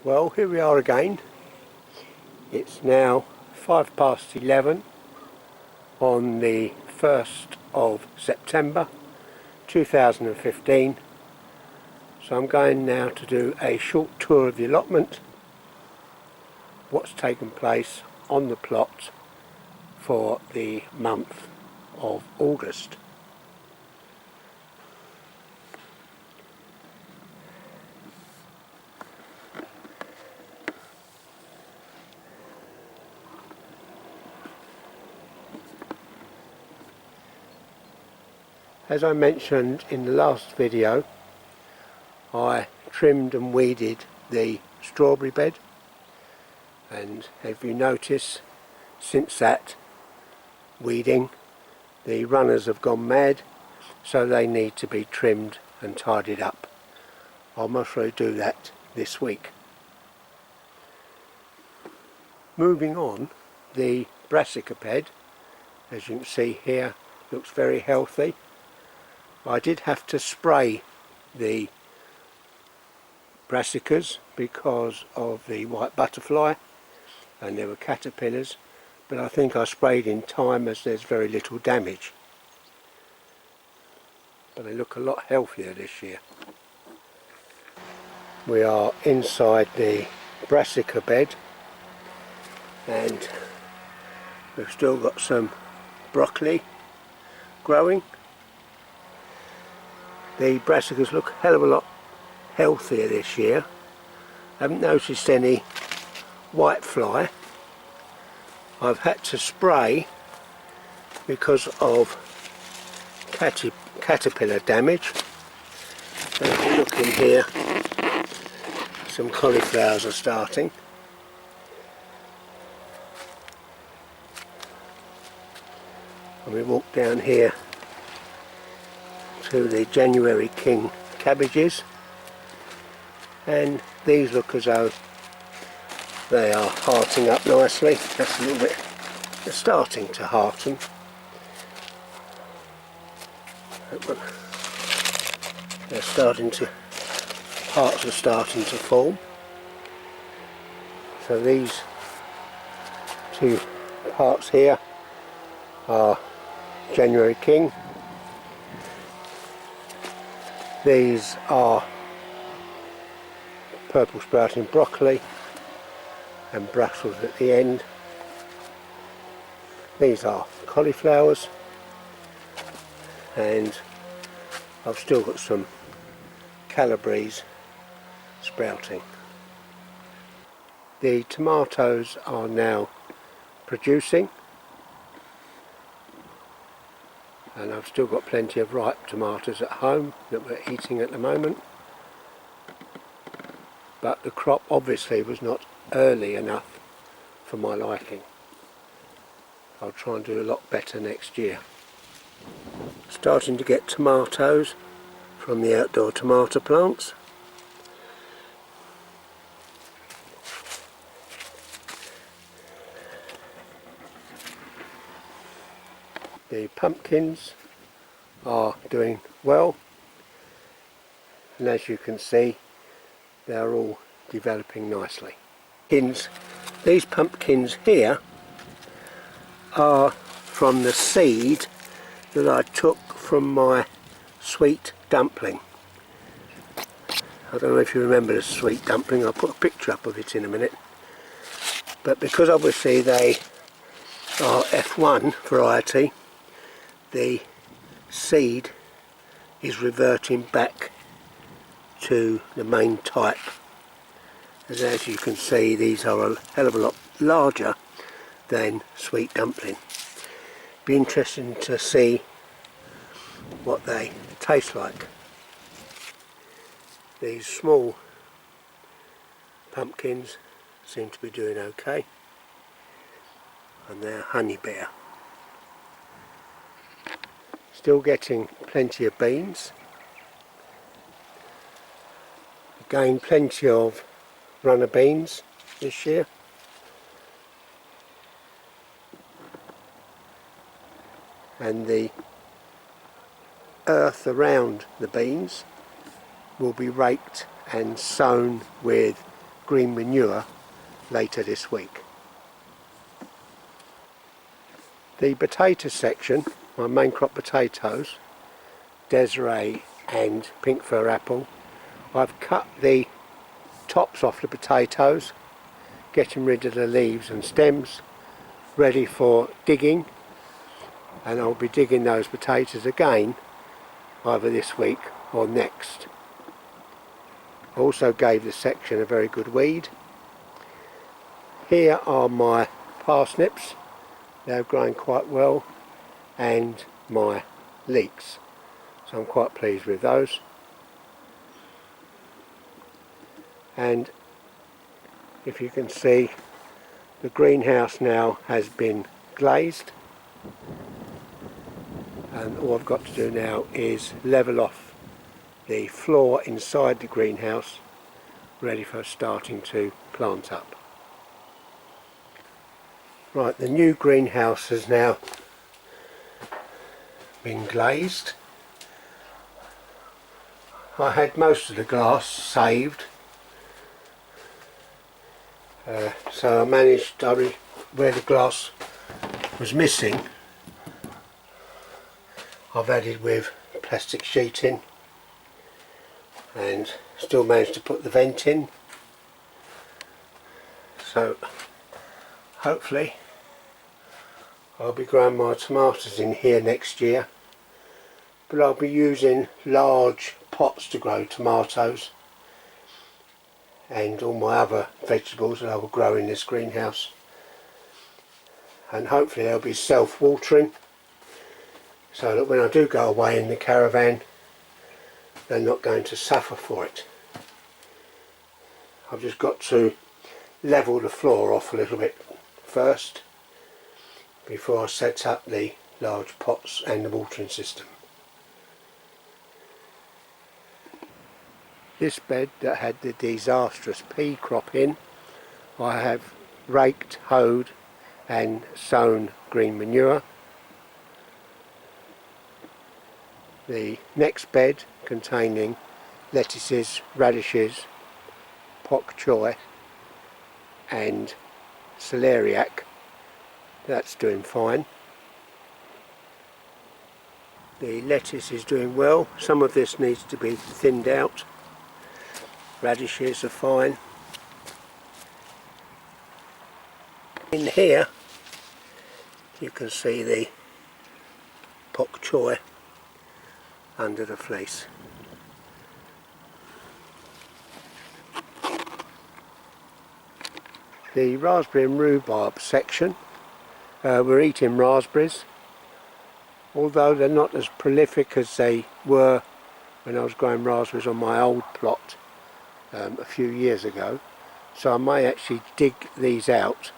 Well, here we are again. It's now 11:05 on the 1st of September 2015. So I'm going now to do a short tour of the allotment, what's taken place on the plot for the month of August. As I mentioned in the last video, I trimmed and weeded the strawberry bed, and if you notice, since that weeding the runners have gone mad, so they need to be trimmed and tidied up. I'll most probably do that this week. Moving on, the brassica bed, as you can see here, looks very healthy. I did have to spray the brassicas because of the white butterfly and there were caterpillars, but I think I sprayed in time as there's very little damage. But they look a lot healthier this year. We are inside the brassica bed and we've still got some broccoli growing. The brassicas look a hell of a lot healthier this year. I haven't noticed any white fly. I've had to spray because of caterpillar damage. And if you look in here, some cauliflowers are starting. And we walk down here to the January King cabbages, and these look as though they are hearting up nicely. That's a little bit, they're starting to hearten. They're starting to, hearts are starting to form. So these two parts here are January King. These are purple sprouting broccoli and Brussels at the end. These are cauliflowers, and I've still got some calabres sprouting. The tomatoes are now producing, and I've still got plenty of ripe tomatoes at home that we're eating at the moment, but the crop obviously was not early enough for my liking. I'll try and do a lot better next year. Starting to get tomatoes from the outdoor tomato plants. The pumpkins are doing well, and as you can see, they're all developing nicely. These pumpkins here are from the seed that I took from my sweet dumpling. I don't know if you remember the sweet dumpling, I'll put a picture up of it in a minute. But because obviously they are F1 variety, the seed is reverting back to the main type. As you can see, these are a hell of a lot larger than sweet dumpling. Be interesting to see what they taste like. These small pumpkins seem to be doing okay, and they're honey bear. Still getting plenty of beans. Again, plenty of runner beans this year. And the earth around the beans will be raked and sown with green manure later this week. The potato section, my main crop potatoes, Desiree and pink fir apple, I've cut the tops off the potatoes, getting rid of the leaves and stems, ready for digging, and I'll be digging those potatoes again either this week or next. I also gave this section a very good weed. Here are my parsnips, they're growing quite well, and my leeks, so I'm quite pleased with those. And if you can see, the greenhouse now has been glazed, and all I've got to do now is level off the floor inside the greenhouse, ready for starting to plant up. Right, the new greenhouse has now been glazed. I had most of the glass saved, so I managed, where the glass was missing, I've added with plastic sheeting and still managed to put the vent in. So hopefully I'll be growing my tomatoes in here next year, but I'll be using large pots to grow tomatoes and all my other vegetables that I will grow in this greenhouse, and hopefully they'll be self-watering, so that when I do go away in the caravan they're not going to suffer for it. I've just got to level the floor off a little bit first before I set up the large pots and the watering system. This bed that had the disastrous pea crop in, I have raked, hoed and sown green manure. The next bed, containing lettuces, radishes, pak choy and celeriac, that's doing fine. The lettuce is doing well. Some of this needs to be thinned out. Radishes are fine. In here you can see the pak choy under the fleece. The raspberry and rhubarb section, we're eating raspberries, although they're not as prolific as they were when I was growing raspberries on my old plot a few years ago, so I may actually dig these out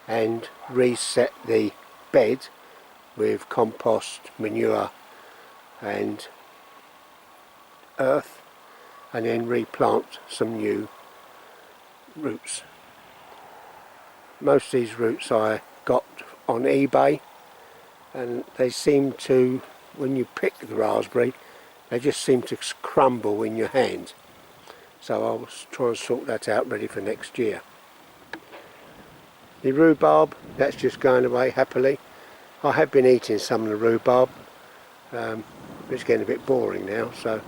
and reset the bed with compost, manure and earth, and then replant some new roots. Most of these roots I got on eBay, and they seem to, when you pick the raspberry, they just seem to crumble in your hand. So I'll try and sort that out, ready for next year. The rhubarb, that's just going away happily. I have been eating some of the rhubarb, but it's getting a bit boring now, so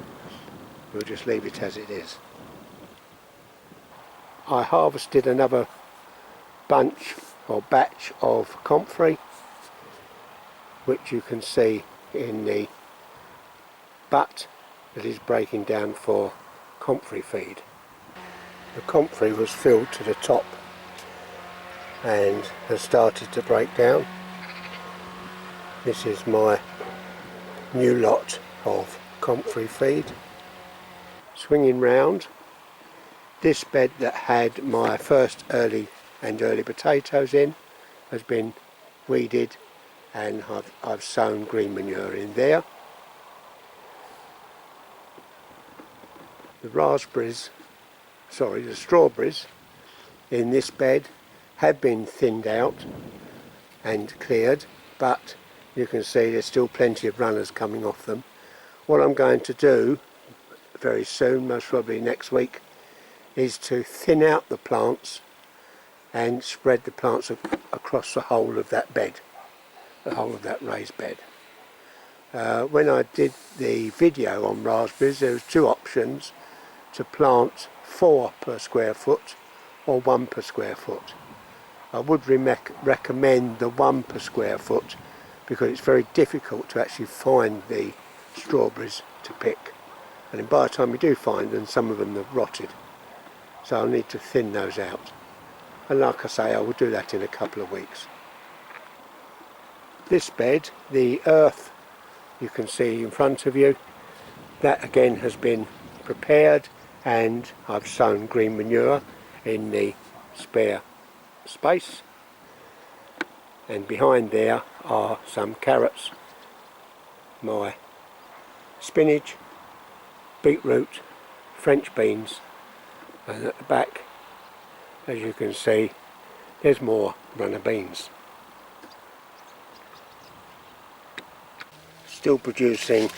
we'll just leave it as it is. I harvested another bunch or batch of comfrey, which you can see in the butt that is breaking down for comfrey feed. The comfrey was filled to the top and has started to break down. This is my new lot of comfrey feed. Swinging round, this bed that had my first early potatoes in has been weeded, and I've sown green manure in there. The strawberries in this bed have been thinned out and cleared, but you can see there's still plenty of runners coming off them. What I'm going to do very soon, most probably next week, is to thin out the plants and spread the plants across the whole of that bed, the whole of that raised bed. When I did the video on raspberries, there was two options: to plant 4 per square foot or 1 per square foot. I would recommend the 1 per square foot because it's very difficult to actually find the strawberries to pick, and then by the time you do find them, some of them have rotted, so I'll need to thin those out, and like I say, I will do that in a couple of weeks. This bed, the earth you can see in front of you, that again has been prepared, and I've sown green manure in the spare space, and behind there are some carrots, my spinach, beetroot, French beans, and at the back, as you can see, there's more runner beans. Still producing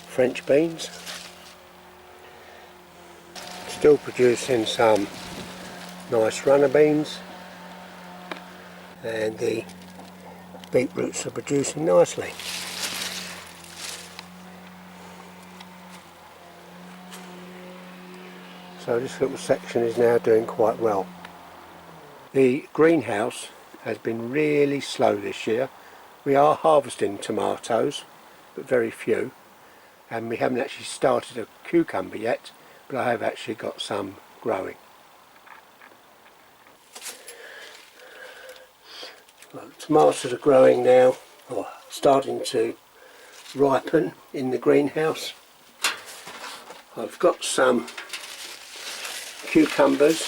French beans, still producing some nice runner beans, and the beetroots are producing nicely. So this little section is now doing quite well. The greenhouse has been really slow this year. We are harvesting tomatoes, but very few, and we haven't actually started a cucumber yet, but I have actually got some growing. Well, the tomatoes are growing now, or starting to ripen in the greenhouse. I've got some cucumbers,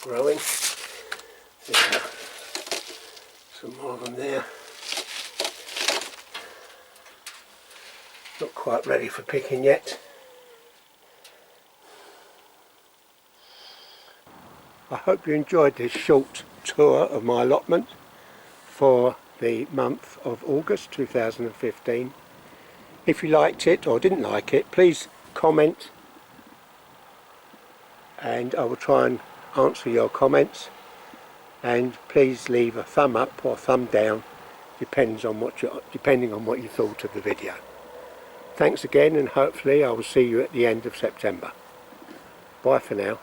growing. There, some more of them there. Not quite ready for picking yet. I hope you enjoyed this short tour of my allotment for the month of August 2015. If you liked it or didn't like it, please comment, and I will try and answer your comments, and please leave a thumb up or thumb down, depending on what you thought of the video. Thanks again, and hopefully I will see you at the end of September. Bye for now.